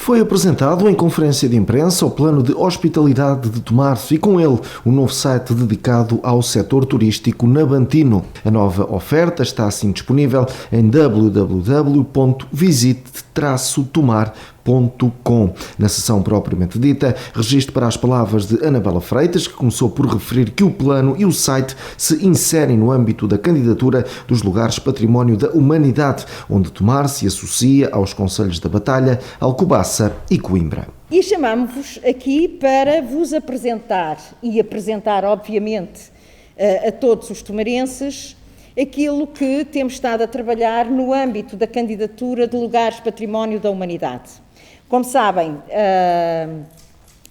Foi apresentado em conferência de imprensa o plano de hospitalidade de Tomar-se e com ele o novo site dedicado ao setor turístico nabantino. A nova oferta está assim disponível em www.visite-tomar.com. Na sessão propriamente dita, registro para as palavras de Anabela Freitas, que começou por referir que o plano e o site se inserem no âmbito da candidatura dos lugares Património da Humanidade, onde Tomar se associa aos concelhos da Batalha, Alcobaça e Coimbra. E chamamos-vos aqui para vos apresentar, e apresentar obviamente a todos os tomarenses, aquilo que temos estado a trabalhar no âmbito da candidatura de lugares Património da Humanidade. Como sabem,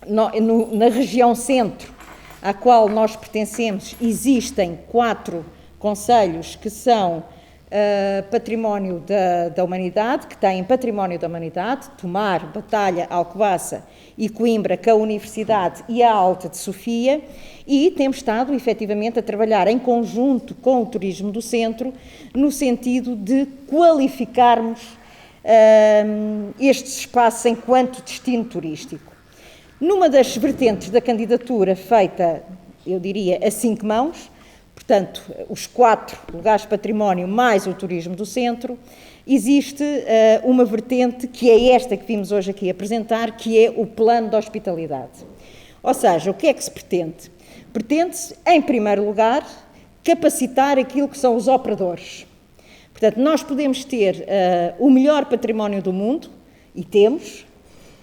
na região centro, à qual nós pertencemos, existem 4 concelhos que são Património da Humanidade, que têm Património da Humanidade: Tomar, Batalha, Alcobaça e Coimbra, com a Universidade e a Alta de Sofia, e temos estado efetivamente a trabalhar em conjunto com o turismo do centro, no sentido de qualificarmos estes espaços enquanto destino turístico. Numa das vertentes da candidatura feita, eu diria, a 5 mãos, portanto, os 4 lugares património mais o turismo do centro, existe uma vertente que é esta que vimos hoje aqui apresentar, que é o plano de hospitalidade. Ou seja, o que é que se pretende? Pretende-se, em primeiro lugar, capacitar aquilo que são os operadores. Portanto, nós podemos ter o melhor património do mundo, e temos,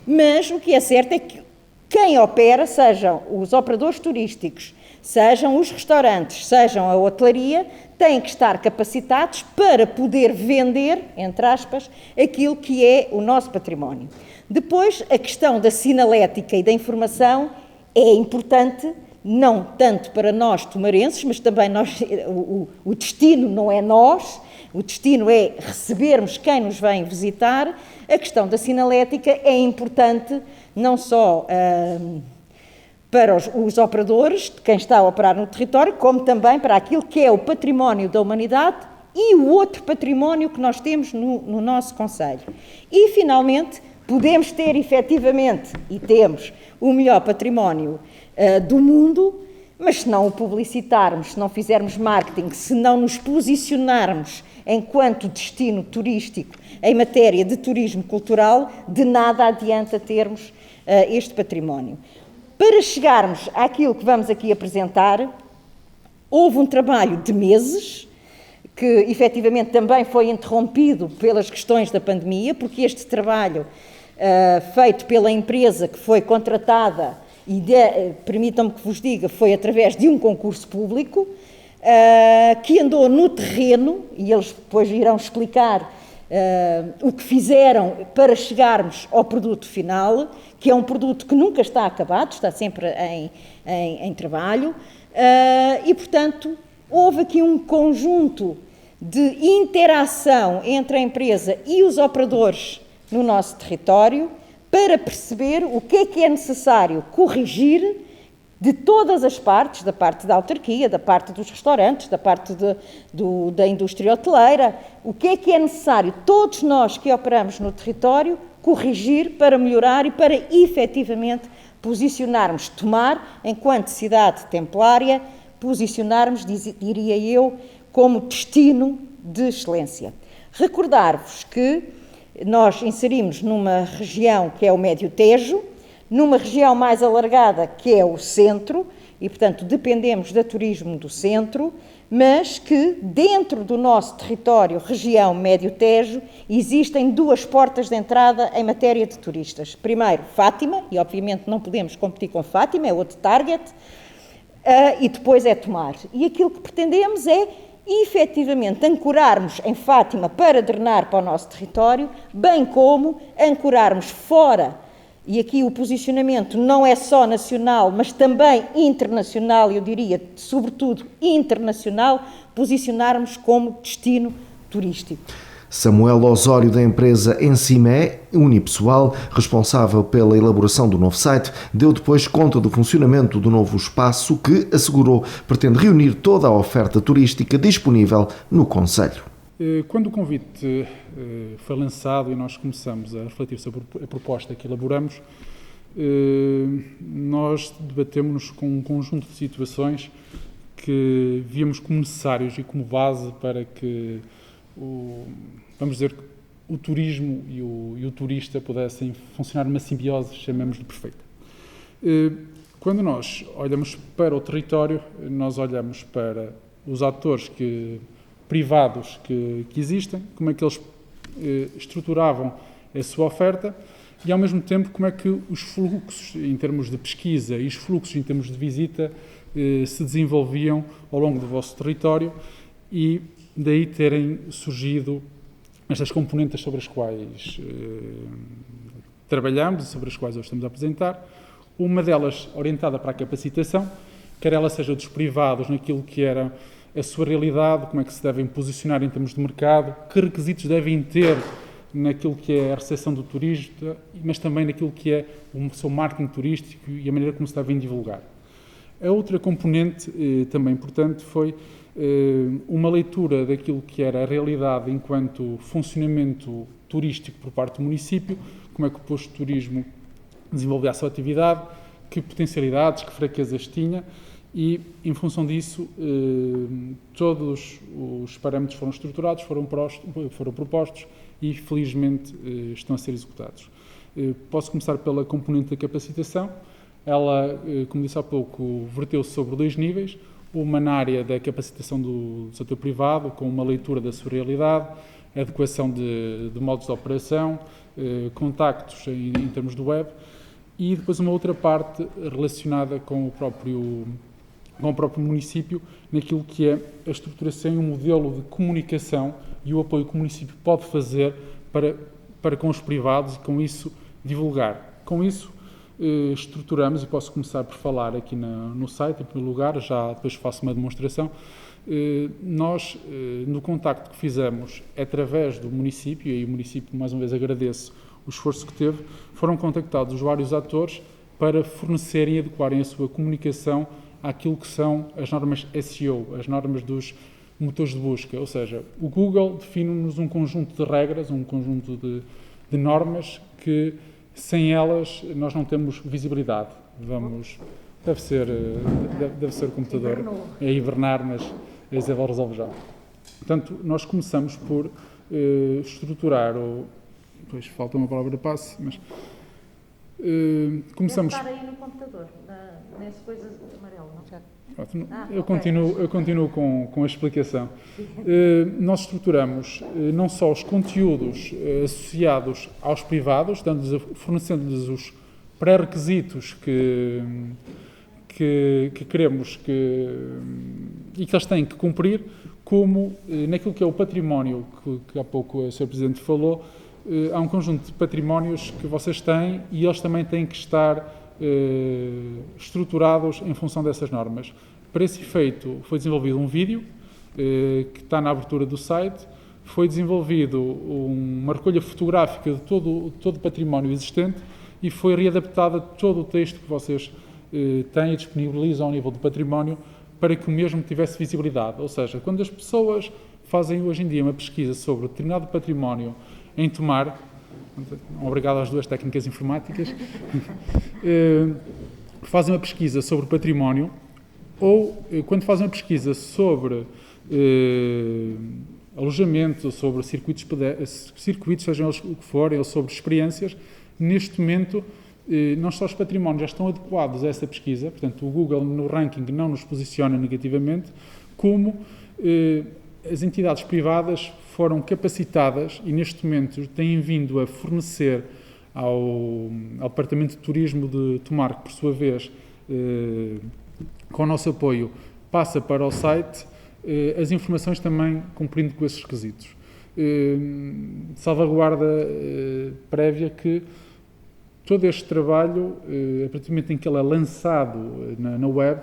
mas o que é certo é que quem opera, sejam os operadores turísticos, sejam os restaurantes, sejam a hotelaria, têm que estar capacitados para poder vender, entre aspas, aquilo que é o nosso património. Depois, a questão da sinalética e da informação é importante, não tanto para nós tomarenses, mas também o destino não é nós, o destino é recebermos quem nos vem visitar. A questão da sinalética é importante não só para os operadores, de quem está a operar no território, como também para aquilo que é o património da humanidade e o outro património que nós temos no nosso concelho. E, finalmente, podemos ter, efetivamente, e temos, o melhor património do mundo, mas se não o publicitarmos, se não fizermos marketing, se não nos posicionarmos enquanto destino turístico em matéria de turismo cultural, de nada adianta termos este património. Para chegarmos àquilo que vamos aqui apresentar, houve um trabalho de meses, que efetivamente também foi interrompido pelas questões da pandemia, porque este trabalho feito pela empresa que foi contratada, e permitam-me que vos diga, foi através de um concurso público, que andou no terreno, e eles depois irão explicar o que fizeram para chegarmos ao produto final, que é um produto que nunca está acabado, está sempre em trabalho, e, portanto, houve aqui um conjunto de interação entre a empresa e os operadores no nosso território para perceber o que é necessário corrigir de todas as partes, da parte da autarquia, da parte dos restaurantes, da parte da indústria hoteleira, o que é necessário, todos nós que operamos no território, corrigir para melhorar e para, efetivamente, posicionarmos Tomar, enquanto cidade templária, posicionarmos, diria eu, como destino de excelência. Recordar-vos que nós inserimos numa região que é o Médio Tejo, numa região mais alargada que é o centro, e portanto dependemos do turismo do centro, mas que dentro do nosso território, região Médio Tejo, existem 2 portas de entrada em matéria de turistas. Primeiro, Fátima, e obviamente não podemos competir com Fátima, é outro target, e depois é Tomar. E aquilo que pretendemos é, efetivamente, ancorarmos em Fátima para drenar para o nosso território, bem como ancorarmos fora. E aqui o posicionamento não é só nacional, mas também internacional, eu diria, sobretudo internacional, posicionarmos como destino turístico. Samuel Osório, da empresa Encimé Unipessoal, responsável pela elaboração do novo site, deu depois conta do funcionamento do novo espaço que, assegurou, pretende reunir toda a oferta turística disponível no concelho. Quando o convite foi lançado e nós começamos a refletir sobre a proposta que elaboramos, nós debatemos-nos com um conjunto de situações que víamos como necessários e como base para que, vamos dizer, o turismo e o turista pudessem funcionar numa simbiose, chamemos-lhe perfeita. Quando nós olhamos para o território, nós olhamos para os atores privados que existem, como é que eles estruturavam a sua oferta e, ao mesmo tempo, como é que os fluxos em termos de pesquisa e os fluxos em termos de visita se desenvolviam ao longo do vosso território e daí terem surgido estas componentes sobre as quais trabalhamos e sobre as quais hoje estamos a apresentar. Uma delas orientada para a capacitação, quer ela seja dos privados naquilo que era a sua realidade, como é que se devem posicionar em termos de mercado, que requisitos devem ter naquilo que é a recepção do turista, mas também naquilo que é o seu marketing turístico e a maneira como se devem divulgar. A outra componente, também importante, foi uma leitura daquilo que era a realidade enquanto funcionamento turístico por parte do município, como é que o posto de turismo desenvolvia a sua atividade, que potencialidades, que fraquezas tinha e, em função disso, todos os parâmetros foram estruturados, foram propostos e, felizmente, estão a ser executados. Posso começar pela componente da capacitação. Ela, como disse há pouco, verteu-se sobre 2 níveis, uma na área da capacitação do setor privado, com uma leitura da sua realidade, adequação de modos de operação, contactos em termos do web, e depois uma outra parte relacionada com o próprio município, naquilo que é a estruturação e o modelo de comunicação e o apoio que o município pode fazer para com os privados e, com isso, divulgar. Com isso, estruturamos, e posso começar por falar aqui no site, em primeiro lugar, já depois faço uma demonstração. Nós, no contacto que fizemos através do município, e aí o município, mais uma vez, agradeço o esforço que teve, foram contactados os vários atores para fornecerem e adequarem a sua comunicação àquilo que são as normas SEO, as normas dos motores de busca, ou seja, o Google define-nos um conjunto de regras, um conjunto de normas que, sem elas, nós não temos visibilidade. Deve ser o computador a hibernar, mas a Isabel resolve já. Portanto, nós começamos por estruturar Pois, falta uma palavra de passe, mas começamos... Deve estar aí no computador, nessa coisa amarela, não? Eu continuo com a explicação. Nós estruturamos não só os conteúdos associados aos privados, fornecendo-lhes os pré-requisitos que queremos e que eles têm que cumprir, como naquilo que é o património que há pouco o Sr. Presidente falou. Há um conjunto de patrimónios que vocês têm e eles também têm que estar estruturados em função dessas normas. Para esse efeito, foi desenvolvido um vídeo que está na abertura do site, foi desenvolvido uma recolha fotográfica de todo o património existente e foi readaptado todo o texto que vocês têm e disponibilizam ao nível do património para que o mesmo tivesse visibilidade. Ou seja, quando as pessoas fazem hoje em dia uma pesquisa sobre determinado património em Tomar, obrigado às 2 técnicas informáticas, fazem uma pesquisa sobre património ou quando fazem uma pesquisa sobre alojamento, sobre circuitos, sejam eles o que forem, ou sobre experiências, neste momento não só os patrimónios já estão adequados a essa pesquisa, portanto o Google no ranking não nos posiciona negativamente, como as entidades privadas foram capacitadas e neste momento têm vindo a fornecer ao Departamento de Turismo de Tomar, que por sua vez, com o nosso apoio, passa para o site, as informações também cumprindo com esses requisitos. Salvaguarda prévia que todo este trabalho, a partir do momento em que ele é lançado na web,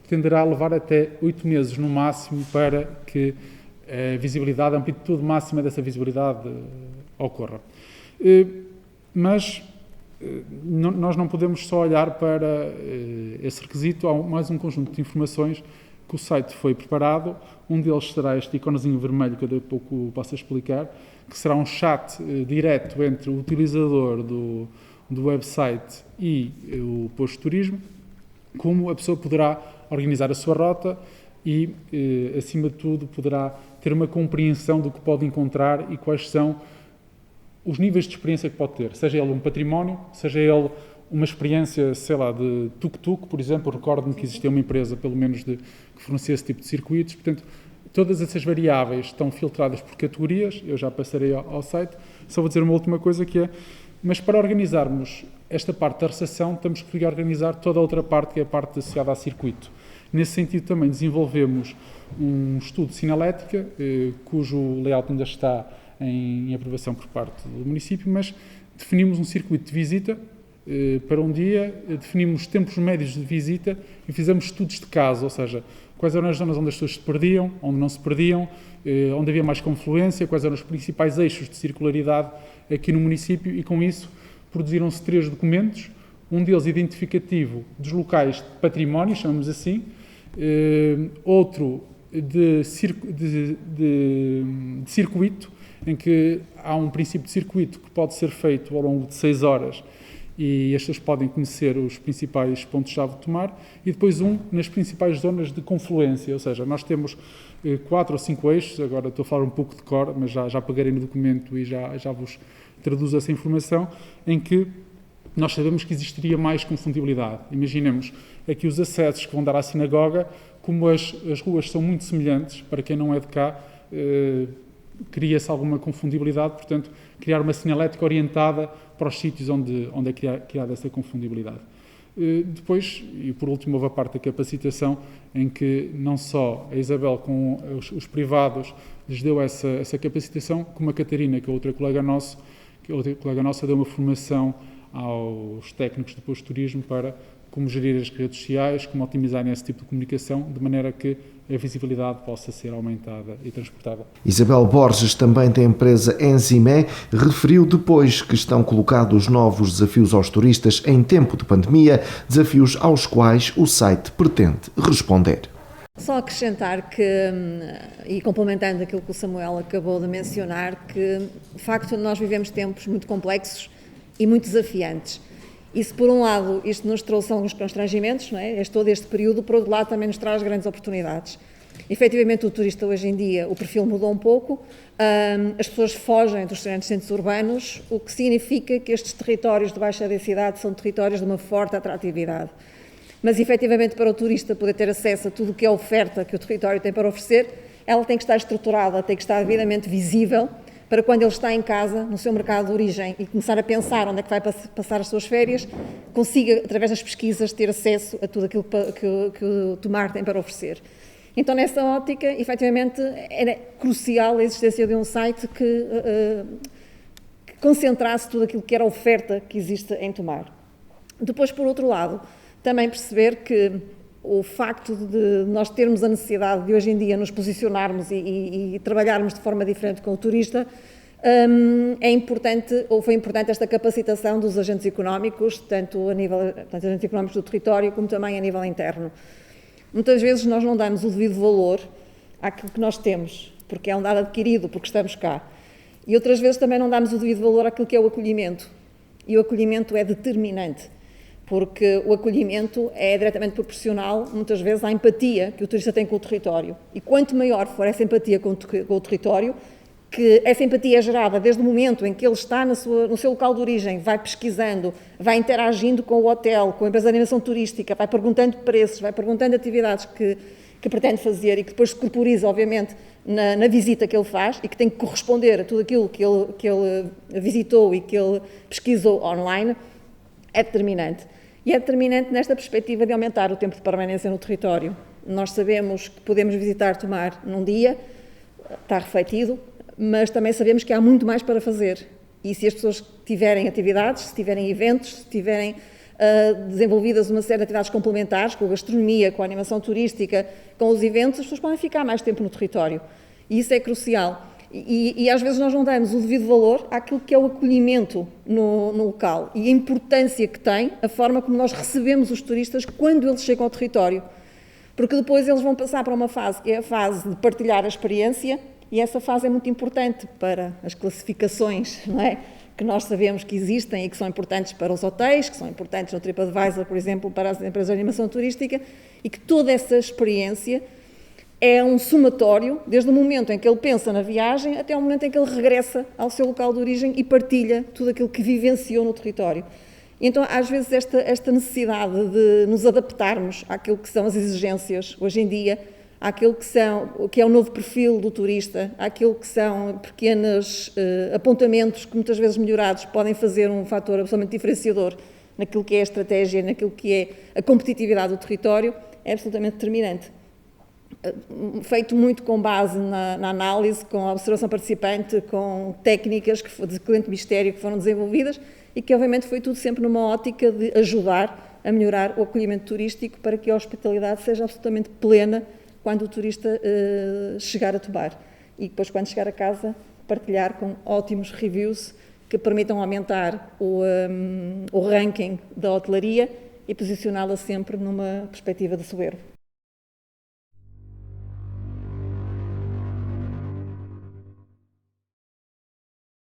tenderá a levar até 8 meses no máximo para que a visibilidade, a amplitude máxima dessa visibilidade ocorra. Mas nós não podemos só olhar para esse requisito, há mais um conjunto de informações que o site foi preparado. Um deles será este iconezinho vermelho que eu daqui a pouco passo a explicar, que será um chat direto entre o utilizador do website e o posto de turismo, como a pessoa poderá organizar a sua rota e, acima de tudo, poderá ter uma compreensão do que pode encontrar e quais são os níveis de experiência que pode ter, seja ele um património, seja ele uma experiência, sei lá, de tuk-tuk, por exemplo. Recordo-me que existia uma empresa, pelo menos, que fornecia esse tipo de circuitos. Portanto, todas essas variáveis estão filtradas por categorias, eu já passarei ao site. Só vou dizer uma última coisa que é, mas para organizarmos esta parte da recepção, temos que organizar toda a outra parte, que é a parte associada ao circuito. Nesse sentido, também desenvolvemos um estudo de sinalética, cujo layout ainda está em aprovação por parte do município, mas definimos um circuito de visita para um dia, definimos tempos médios de visita e fizemos estudos de caso, ou seja, quais eram as zonas onde as pessoas se perdiam, onde não se perdiam, onde havia mais confluência, quais eram os principais eixos de circularidade aqui no município, e com isso produziram-se 3 documentos, um deles identificativo dos locais de património, chamamos assim, outro de circuito, em que há um princípio de circuito que pode ser feito ao longo de 6 horas e as pessoas podem conhecer os principais pontos-chave de Tomar, e depois um nas principais zonas de confluência, ou seja, nós temos 4 ou 5 eixos, agora estou a falar um pouco de cor, mas já pegarei no documento e já vos traduzo essa informação, em que nós sabemos que existiria mais confundibilidade. Imaginemos aqui os acessos que vão dar à sinagoga, como as ruas são muito semelhantes, para quem não é de cá, cria-se alguma confundibilidade, portanto, criar uma sinalética orientada para os sítios onde é criada essa confundibilidade. Depois, e por último, houve a parte da capacitação, em que não só a Isabel com os privados lhes deu essa capacitação, como a Catarina, que é outra colega nossa, deu uma formação aos técnicos do posto de turismo para como gerir as redes sociais, como otimizarem esse tipo de comunicação, de maneira que a visibilidade possa ser aumentada e transportada. Isabel Borges, também da empresa Enzimé, referiu depois que estão colocados novos desafios aos turistas em tempo de pandemia, desafios aos quais o site pretende responder. Só acrescentar que, e complementando aquilo que o Samuel acabou de mencionar, que de facto nós vivemos tempos muito complexos e muito desafiantes. E se por um lado isto nos trouxe alguns constrangimentos, não é? Todo este período, por outro lado também nos traz grandes oportunidades. Efetivamente o turista hoje em dia, o perfil mudou um pouco, as pessoas fogem dos grandes centros urbanos, o que significa que estes territórios de baixa densidade são territórios de uma forte atratividade. Mas efetivamente para o turista poder ter acesso a tudo o que é a oferta que o território tem para oferecer, ela tem que estar estruturada, tem que estar devidamente visível, para quando ele está em casa, no seu mercado de origem, e começar a pensar onde é que vai passar as suas férias, consiga, através das pesquisas, ter acesso a tudo aquilo que o Tomar tem para oferecer. Então, nessa ótica, efetivamente, era crucial a existência de um site que concentrasse tudo aquilo que era a oferta que existe em Tomar. Depois, por outro lado, também perceber que o facto de nós termos a necessidade de hoje em dia nos posicionarmos e trabalharmos de forma diferente com o turista, é importante, ou foi importante esta capacitação dos agentes económicos, tanto agentes económicos do território como também a nível interno. Muitas vezes nós não damos o devido valor àquilo que nós temos, porque é um dado adquirido, porque estamos cá. E outras vezes também não damos o devido valor àquilo que é o acolhimento. E o acolhimento é determinante, porque o acolhimento é diretamente proporcional, muitas vezes, à empatia que o turista tem com o território. E quanto maior for essa empatia com o território, que essa empatia é gerada desde o momento em que ele está no seu local de origem, vai pesquisando, vai interagindo com o hotel, com a empresa de animação turística, vai perguntando preços, vai perguntando atividades que pretende fazer e que depois se corporiza, obviamente, na visita que ele faz e que tem que corresponder a tudo aquilo que ele visitou e que ele pesquisou online, é determinante. E é determinante nesta perspectiva de aumentar o tempo de permanência no território. Nós sabemos que podemos visitar Tomar num dia, está refletido, mas também sabemos que há muito mais para fazer. E se as pessoas tiverem atividades, se tiverem eventos, se tiverem desenvolvidas uma série de atividades complementares, com a gastronomia, com a animação turística, com os eventos, as pessoas podem ficar mais tempo no território. E isso é crucial. E às vezes nós não damos o devido valor àquilo que é o acolhimento no local e a importância que tem a forma como nós recebemos os turistas quando eles chegam ao território. Porque depois eles vão passar para uma fase que é a fase de partilhar a experiência, e essa fase é muito importante para as classificações, não é? Que nós sabemos que existem e que são importantes para os hotéis, que são importantes no TripAdvisor, por exemplo, para as empresas de animação turística, e que toda essa experiência é um somatório, desde o momento em que ele pensa na viagem até o momento em que ele regressa ao seu local de origem e partilha tudo aquilo que vivenciou no território. Então, às vezes, esta necessidade de nos adaptarmos àquilo que são as exigências hoje em dia, àquilo que é o novo perfil do turista, àquilo que são pequenos apontamentos que muitas vezes melhorados podem fazer um fator absolutamente diferenciador naquilo que é a estratégia, naquilo que é a competitividade do território, é absolutamente determinante. Feito muito com base na análise, com a observação participante, com técnicas de cliente mistério que foram desenvolvidas e que obviamente foi tudo sempre numa ótica de ajudar a melhorar o acolhimento turístico para que a hospitalidade seja absolutamente plena quando o turista chegar a Tobar. E depois, quando chegar a casa, partilhar com ótimos reviews que permitam aumentar o ranking da hotelaria e posicioná-la sempre numa perspectiva de soberbo.